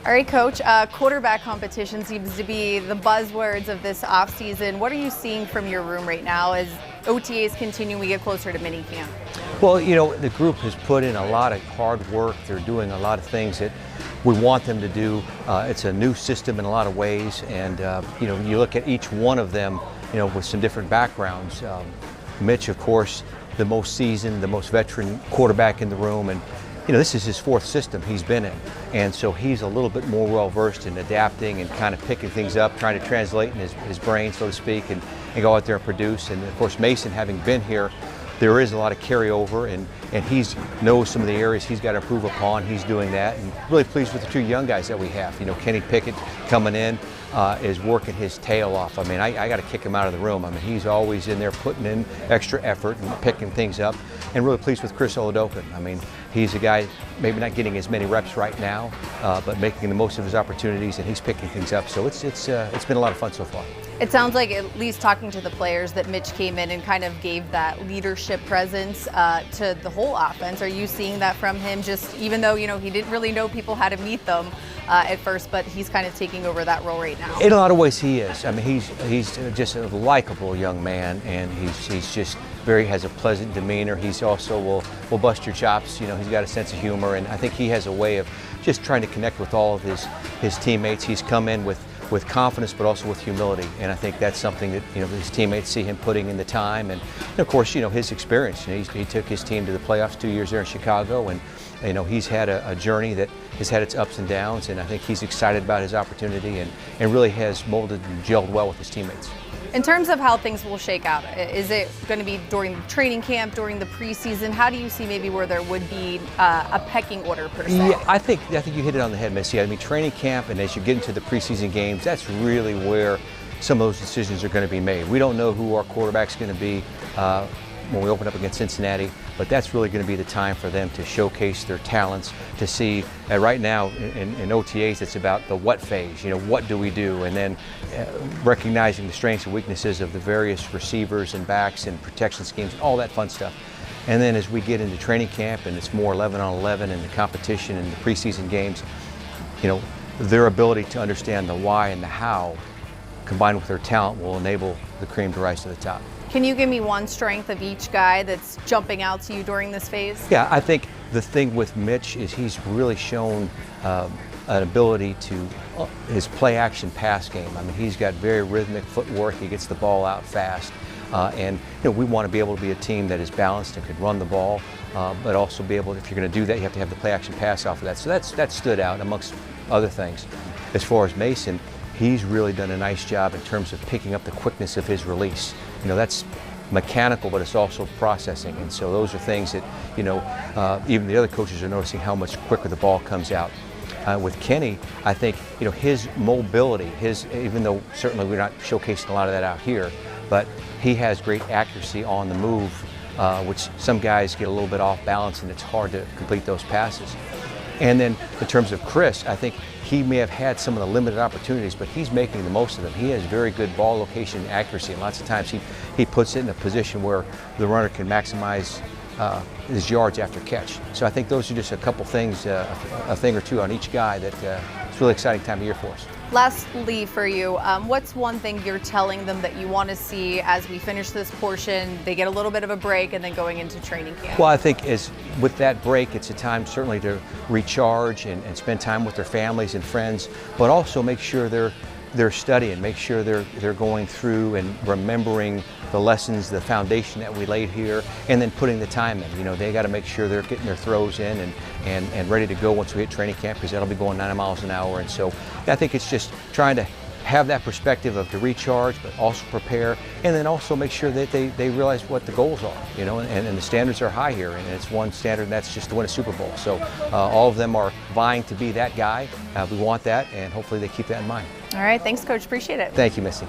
All right, Coach, quarterback competition seems to be the buzzwords of this offseason. What are you seeing from your room right now as OTAs continue, we get closer to minicamp? Well, you know, the group has put in a lot of hard work. They're doing a lot of things that we want them to do. It's a new system in a lot of ways, and you know, you look at each one of them, you know, with some different backgrounds. Mitch, of course, the most seasoned, the most veteran quarterback in the room, and you know, this is his fourth system he's been in, and so he's a little bit more well-versed in adapting and kind of picking things up, trying to translate in his brain, so to speak, and go out there and produce. And of course, Mason, having been here, there is a lot of carryover, and he knows some of the areas he's got to improve upon. He's doing that, and really pleased with the two young guys that we have. You know, Kenny Pickett coming in is working his tail off. I mean, I got to kick him out of the room. I mean, he's always in there putting in extra effort and picking things up, and really pleased with Chris Oladokun. I mean, he's a guy maybe not getting as many reps right now, but making the most of his opportunities, and he's picking things up. So it's been a lot of fun so far. It sounds like, at least talking to the players, that Mitch came in and kind of gave that leadership presence to the whole offense. Are you seeing that from him? Just even though, you know, he didn't really know people how to meet them at first, but he's kind of taking over that role right now. In a lot of ways, he is. I mean, he's just a likable young man, and he's just has a pleasant demeanor. He's also will bust your chops. You know, he's got a sense of humor, and I think he has a way of just trying to connect with all of his teammates. He's come in with confidence, but also with humility, and I think that's something that, you know, his teammates see him putting in the time, and of course, you know, his experience. You know, he took his team to the playoffs 2 years there in Chicago, and you know, he's had a journey that has had its ups and downs, and I think he's excited about his opportunity, and really has molded and gelled well with his teammates. In terms of how things will shake out, is it going to be during training camp, during the preseason? How do you see maybe where there would be a pecking order per se? Yeah, I think you hit it on the head, Missy. I mean, training camp, and as you get into the preseason games, that's really where some of those decisions are going to be made. We don't know who our quarterback's going to be when we open up against Cincinnati, but that's really going to be the time for them to showcase their talents, to see right now in OTAs it's about the what phase, you know, what do we do, and then recognizing the strengths and weaknesses of the various receivers and backs and protection schemes, all that fun stuff. And then as we get into training camp and it's more 11 on 11 and the competition and the preseason games, you know, their ability to understand the why and the how combined with their talent will enable the cream to rise to the top. Can you give me one strength of each guy that's jumping out to you during this phase? Yeah, I think the thing with Mitch is he's really shown an ability to his play-action pass game. I mean, he's got very rhythmic footwork. He gets the ball out fast, and you know, we want to be able to be a team that is balanced and could run the ball, but also be able, if you're going to do that, you have to have the play-action pass off of that. So that stood out amongst other things. As far as Mason, he's really done a nice job in terms of picking up the quickness of his release. You know, that's mechanical, but it's also processing, and so those are things that, you know, even the other coaches are noticing how much quicker the ball comes out. With Kenny, I think, you know, his mobility, even though certainly we're not showcasing a lot of that out here, but he has great accuracy on the move, which some guys get a little bit off balance, and it's hard to complete those passes. And then in terms of Chris, I think he may have had some of the limited opportunities, but he's making the most of them. He has very good ball location accuracy, and lots of times he puts it in a position where the runner can maximize his yards after catch. So I think those are just a couple things, a thing or two on each guy that it's a really exciting time of year for us. Lastly for you, what's one thing you're telling them that you want to see as we finish this portion, they get a little bit of a break, and then going into training camp? Well, I think with that break, it's a time certainly to recharge and spend time with their families and friends, but also make sure they're studying, make sure they're going through and remembering the lessons, the foundation that we laid here, and then putting the time in. You know, they got to make sure they're getting their throws in and ready to go once we hit training camp, because that'll be going 90 miles an hour. And so I think it's just trying to have that perspective of to recharge, but also prepare, and then also make sure that they realize what the goals are, you know, and the standards are high here, and it's one standard, and that's just to win a Super Bowl. So all of them are vying to be that guy. We want that, and hopefully they keep that in mind. All right, thanks, Coach. Appreciate it. Thank you, Missy.